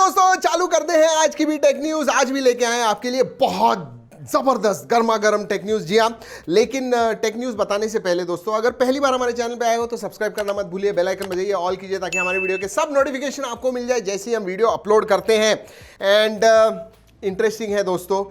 दोस्तों चालू करते हैं आज की भी टेक न्यूज। आज भी लेके आए हैं आपके लिए बहुत जबरदस्त गर्मा गर्म टेक न्यूज। जी हाँ, लेकिन टेक न्यूज बताने से पहले दोस्तों अगर पहली बार हमारे चैनल पे आए हो तो सब्सक्राइब करना मत भूलिए, बेल आइकन बजाइए, ऑल कीजिए ताकि हमारे वीडियो के सब नोटिफिकेशन आपको मिल जाए जैसे ही हम वीडियो अपलोड करते हैं। एंड इंटरेस्टिंग है दोस्तों,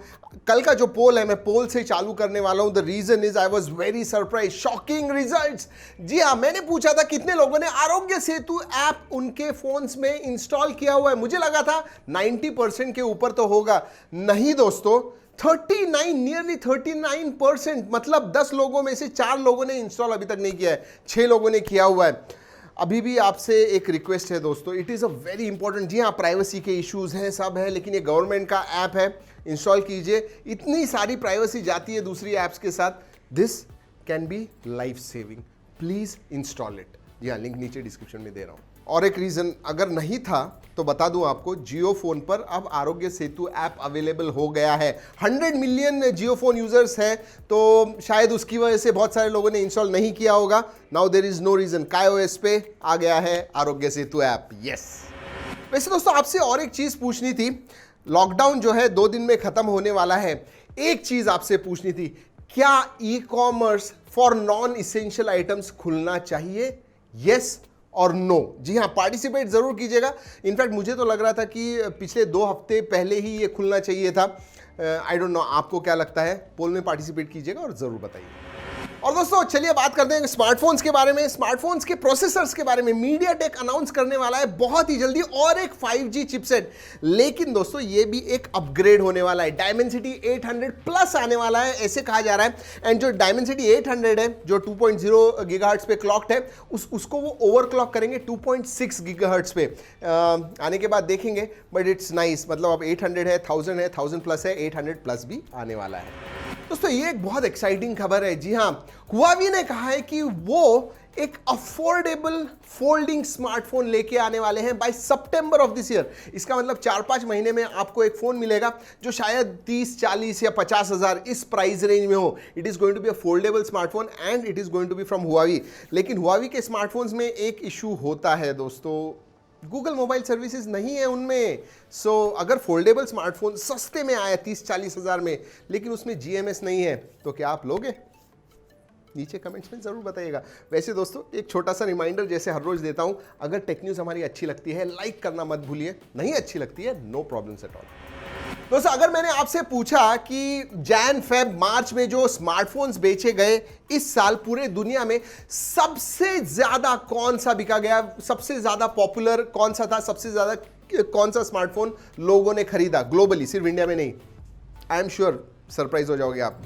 कल का जो पोल है मैं पोल से चालू करने वाला हूं। The reason is I was very surprise, shocking results. जी हाँ, मैंने पूछा था कितने लोगों ने आरोग्य सेतु ऐप उनके फोन्स में इंस्टॉल किया हुआ है। मुझे लगा था 90% के ऊपर तो होगा, नहीं दोस्तों 39, नियरली 39%, मतलब 10 लोगों में से 4 लोगों ने इंस्टॉल अभी तक नहीं किया है, 6 लोगों ने किया हुआ है। अभी भी आपसे एक रिक्वेस्ट है दोस्तों, it is a very important. जी हाँ, प्राइवेसी के इश्यूज हैं, सब है, लेकिन ये गवर्नमेंट का ऐप है, इंस्टॉल कीजिए। इतनी सारी प्राइवेसी जाती है दूसरी ऐप्स के साथ, this can be life saving, please install it. जी हाँ, लिंक नीचे डिस्क्रिप्शन में दे रहा हूँ। और एक रीजन अगर नहीं था तो बता दूं आपको, जियो फोन पर अब आरोग्य सेतु ऐप अवेलेबल हो गया है। 100 मिलियन जियो फोन यूजर्स है, तो शायद उसकी वजह से बहुत सारे लोगों ने इंस्टॉल नहीं किया होगा। Now there is no reason, KaiOS पे आ गया है आरोग्य सेतु ऐप। यस, वैसे दोस्तों आपसे और एक चीज पूछनी थी। लॉकडाउन जो है 2 दिन में खत्म होने वाला है। एक चीज आपसे पूछनी थी, क्या e commerce for non essential items खुलना चाहिए? यस और नो। जी हाँ, पार्टिसिपेट जरूर कीजिएगा। इनफैक्ट मुझे तो लग रहा था कि पिछले 2 हफ्ते पहले ही ये खुलना चाहिए था। आई डोंट नो, आपको क्या लगता है? पोल में पार्टिसिपेट कीजिएगा और जरूर बताइए। और दोस्तों चलिए बात करते हैं स्मार्टफोन्स के बारे में, स्मार्टफोन्स के प्रोसेसर्स के बारे में। मीडियाटेक अनाउंस करने वाला है बहुत ही जल्दी और एक 5G चिपसेट, लेकिन दोस्तों ये भी एक अपग्रेड होने वाला है। डायमेंसिटी 800 प्लस आने वाला है, ऐसे कहा जा रहा है। एंड जो डायमेंसिटी 800 है, जो 2.0 गीगाहर्ट्ज पे क्लॉक्ड है, उसको वो ओवरक्लॉक करेंगे 2.6 गीगाहर्ट्ज पे। आने के बाद देखेंगे, बट इट्स नाइस। मतलब अब 800 है, 1000 प्लस है, 800 प्लस भी आने वाला है। दोस्तों ये एक बहुत एक्साइटिंग खबर है। जी हाँ, हुआवी ने कहा है कि वो एक अफोर्डेबल फोल्डिंग स्मार्टफोन लेके आने वाले हैं by September of this year. इसका मतलब 4-5 महीने में आपको एक फोन मिलेगा जो शायद 30, 40 या 50 हजार इस प्राइस रेंज में हो। It is going to be a foldable smartphone and it is going to be from Huawei. लेकिन हुआवी के स्मार्टफोन्स में एक इशू होता है दोस्तों, गूगल मोबाइल सर्विसेज नहीं है उनमें। सो अगर फोल्डेबल स्मार्टफोन सस्ते में आया 30-40 हजार में, लेकिन उसमें GMS नहीं है, तो क्या आप लोगे? नीचे कमेंट्स में जरूर बताइएगा। वैसे दोस्तों एक छोटा सा रिमाइंडर जैसे हर रोज देता हूं, अगर टेक न्यूज हमारी अच्छी लगती है लाइक करना मत भूलिए, नहीं अच्छी लगती है नो प्रॉब्लम्स एट ऑल। दोस्तों अगर मैंने आपसे पूछा कि जैन फेब मार्च में जो स्मार्टफोन्स बेचे गए इस साल पूरे दुनिया में सबसे ज्यादा कौन सा बिका गया, सबसे ज्यादा पॉपुलर कौन सा था, सबसे ज्यादा कौन सा स्मार्टफोन लोगों ने खरीदा ग्लोबली, सिर्फ इंडिया में नहीं, आई एम श्योर सरप्राइज हो जाओगे आप।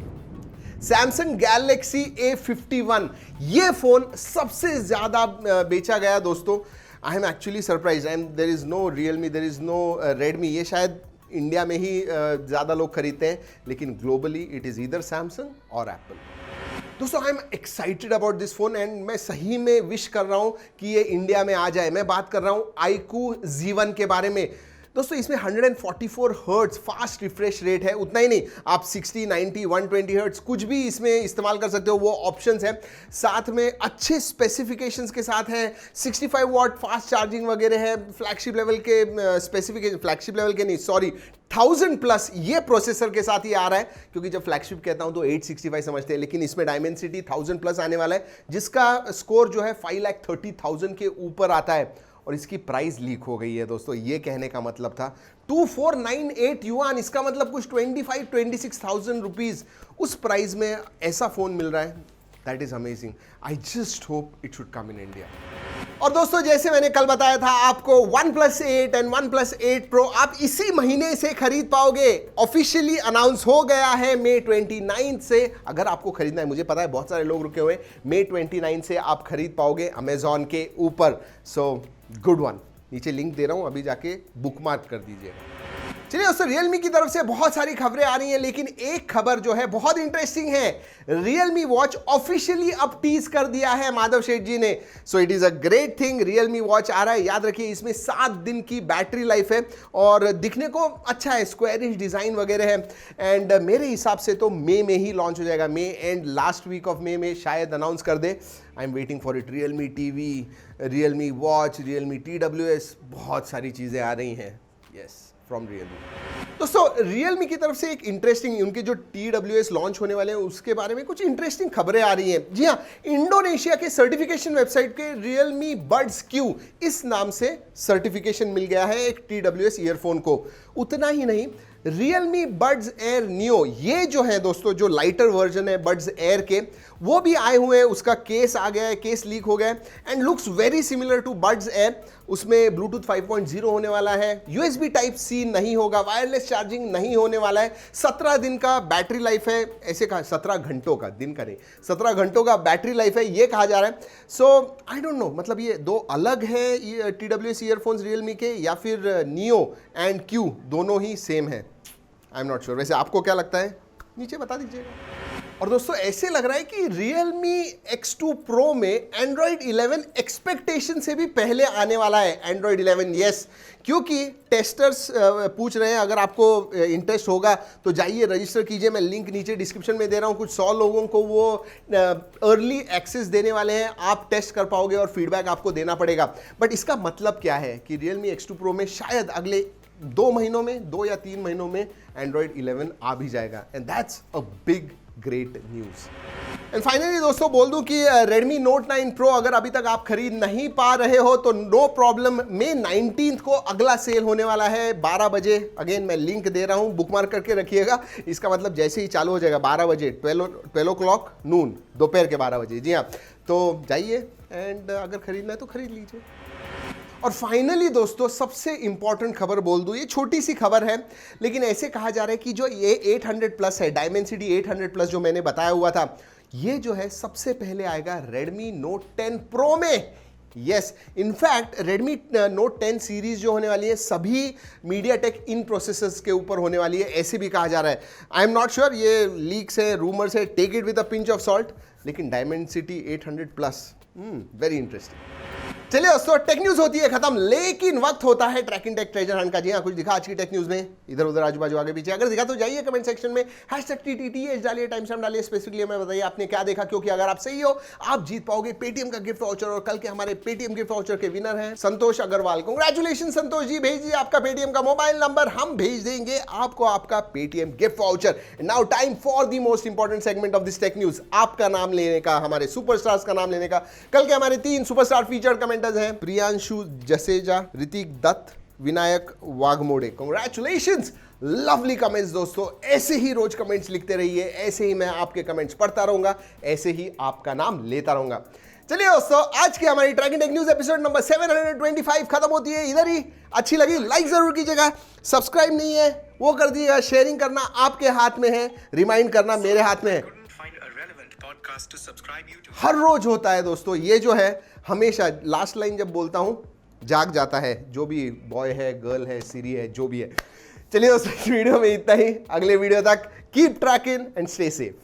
सैमसंग गैलेक्सी A51, ये फोन सबसे ज्यादा बेचा गया दोस्तों। I am actually surprise and there is no Realme, there is no Redmi. ये शायद इंडिया में ही ज़्यादा लोग खरीदते हैं, लेकिन globally it is either Samsung और एप्पल। दोस्तों I am excited about this phone and मैं सही में विश कर रहा हूं कि ये इंडिया में आ जाए। मैं बात कर रहा हूं iQOO Z1 के बारे में। दोस्तों इसमें 144 हर्ट्ज फास्ट रिफ्रेश रेट है। उतना ही नहीं, आप 60, 90, 120 हर्ट्ज कुछ भी इसमें इस्तेमाल कर सकते हो, वो ऑप्शंस हैं। साथ में अच्छे स्पेसिफिकेशंस के साथ है, 65 वॉट फास्ट चार्जिंग वगैरह है। फ्लैगशिप लेवल के स्पेसिफिकेशन, फ्लैगशिप लेवल के नहीं सॉरी, 1000 प्लस ये प्रोसेसर के साथ ही आ रहा है, क्योंकि जब फ्लैगशिप कहता हूं तो 865 समझते हैं, लेकिन इसमें डायमेंसिटी 1000 प्लस आने वाला है, जिसका स्कोर जो है 5,30,000 के ऊपर आता है। और इसकी प्राइस लीक हो गई है दोस्तों, ये कहने का मतलब था 2498 युआन, इसका मतलब कुछ 25-26,000 रुपीज। उस प्राइस में ऐसा फोन मिल रहा है, that is amazing. I just hope it should come in India. और दोस्तों जैसे मैंने कल बताया था आपको, OnePlus 8 एंड OnePlus 8 Pro आप इसी महीने से खरीद पाओगे। ऑफिशियली अनाउंस हो गया है May 29 से। अगर आपको खरीदना है, मुझे पता है बहुत सारे लोग रुके हुए, May 29 से आप खरीद पाओगे अमेजॉन के ऊपर। सो गुड वन, नीचे लिंक दे रहा हूं, अभी जाके बुकमार्क कर दीजिए। चलिए दोस्तों, रियलमी की तरफ से बहुत सारी खबरें आ रही हैं, लेकिन एक खबर जो है बहुत इंटरेस्टिंग है। रियलमी वॉच ऑफिशियली अब टीज कर दिया है माधव शेठ जी ने। So it is a great thing, Realme watch आ रहा है। याद रखिए इसमें 7 दिन की बैटरी लाइफ है और दिखने को अच्छा है, स्क्वायरिश डिजाइन वगैरह है। एंड मेरे हिसाब से तो मई में ही लॉन्च हो जाएगा, May end last week of May में शायद अनाउंस कर दे। I am waiting for it. Realme TV, Realme watch, Realme TWS, बहुत सारी चीजें आ रही हैं। Yes from Realme. दोस्तों रियलमी की तरफ से एक इंटरेस्टिंग, उनके जो TWS लॉन्च होने वाले हैं उसके बारे में कुछ इंटरेस्टिंग खबरें आ रही हैं। जी हाँ, इंडोनेशिया के सर्टिफिकेशन वेबसाइट के रियलमी बड्स क्यू इस नाम से सर्टिफिकेशन मिल गया है एक TWS ईयरफोन को। उतना ही नहीं, रियलमी बड्स एयर नियो, ये जो है दोस्तों जो लाइटर वर्जन है बड्स एयर के, वो भी आए हुए हैं। उसका केस आ गया है, केस लीक हो गया है and looks very similar to buds air. उसमें ब्लूटूथ 5.0 होने वाला है, USB टाइप C नहीं होगा, वायरलेस चार्जिंग नहीं होने वाला है, 17 दिन का बैटरी लाइफ है, ऐसे कहा 17 घंटों का, दिन का नहीं, 17 घंटों का बैटरी लाइफ है ये कहा जा रहा है। सो आई डोंट नो, मतलब ये दो अलग है TWS ईयरफोन्स रियलमी के, या फिर नियो एंड क्यू दोनों ही सेम है, आई एम नॉट श्योर। वैसे आपको क्या लगता है, नीचे बता दीजिएगा। और दोस्तों ऐसे लग रहा है कि Realme X2 Pro में Android 11 एक्सपेक्टेशन से भी पहले आने वाला है। Android 11 यस, क्योंकि टेस्टर्स पूछ रहे हैं। अगर आपको इंटरेस्ट होगा तो जाइए रजिस्टर कीजिए, मैं लिंक नीचे डिस्क्रिप्शन में दे रहा हूँ। कुछ 100 लोगों को वो अर्ली एक्सेस देने वाले हैं, आप टेस्ट कर पाओगे और फीडबैक आपको देना पड़ेगा। बट इसका मतलब क्या है कि Realme X2 Pro में शायद अगले 2 महीनों में, 2 या 3 महीनों में Android 11 आ भी जाएगा and that's a big great news. And finally दोस्तों बोल दूं कि Redmi Note 9 Pro अगर अभी तक आप खरीद नहीं पा रहे हो तो नो प्रॉब्लम, May 19 को अगला सेल होने वाला है 12 बजे। अगेन मैं लिंक दे रहा हूं, बुकमार्क करके रखिएगा। इसका मतलब जैसे ही चालू हो जाएगा 12 बजे, 12 o'clock नून, दोपहर के 12 बजे। जी हाँ, तो जाइए एंड अगर खरीदना है तो खरीद लीजिए। और फाइनली दोस्तों सबसे इंपॉर्टेंट खबर बोल दूं, ये छोटी सी खबर है लेकिन ऐसे कहा जा रहा है कि जो ये 800 प्लस है, Dimensity 800 प्लस जो मैंने बताया हुआ था, ये जो है सबसे पहले आएगा Redmi Note 10 Pro में। Yes, in fact Redmi Note 10 series जो होने वाली है सभी MediaTek इन प्रोसेसर्स के ऊपर होने वाली है, ऐसे भी कहा जा रहा है। आई एम नॉट श्योर, ये लीक्स है, रूमर्स है, take it with a pinch of salt, लेकिन Dimensity 800 प्लस वेरी इंटरेस्टिंग। चलिए दोस्तों, टेक न्यूज होती है खत्म, लेकिन वक्त होता है ट्रैक इन टेक ट्रेजर हंट का। जी हाँ, कुछ दिखा आज की टेक न्यूज में, इधर उधर आजू बाजू आगे पीछे, अगर दिखा तो जाइए कमेंट सेक्शन में #TTTH डालिए, टाइम स्टैम्प डालिए, स्पेसिफिकली हमें बताइए आपने क्या देखा, क्योंकि अगर आप सही हो आप जीत पाओगे पेटीएम का गिफ्ट वाउचर। और कल के हमारे पेटीएम गिफ्ट वाउचर के विनर हैं संतोष अग्रवाल। कांग्रेचुलेशन संतोष जी, भेजिए आपका पेटीएम का मोबाइल नंबर, हम भेज देंगे आपको आपका Paytm gift voucher. Now time for the most important segment of this tech news, आपका नाम लेने का, हमारे सुपरस्टार्स का नाम लेने का। कल के हमारे 3 सुपरस्टार फीचर्ड कमेंटर्स हैं, Priyanshu Jaseja, Hrithik Dutt, Vinayak Waghmode. Congratulations, lovely comments दोस्तों, ऐसे ही रोज कमेंट्स लिखते रहिए, ऐसे ही मैं आपके कमेंट्स पढ़ता रहूंगा, ऐसे ही आपका नाम लेता रहूंगा। चलिए दोस्तों, आज की हमारी ट्रैक इन टेक न्यूज एपिसोड नंबर 725 खत्म होती है इधर ही। अच्छी लगी लाइक जरूर कीजिएगा, सब्सक्राइब नहीं है वो कर दीजिएगा, शेयरिंग करना आपके हाथ में है, रिमाइंड करना मेरे हाथ में है। हर रोज होता है दोस्तों, ये जो है हमेशा लास्ट लाइन जब बोलता हूं जाग जाता है, जो भी बॉय है, गर्ल है, सीरी है, जो भी है। चलिए दोस्तों, इस वीडियो में इतना ही, अगले वीडियो तक keep trekking and stay safe.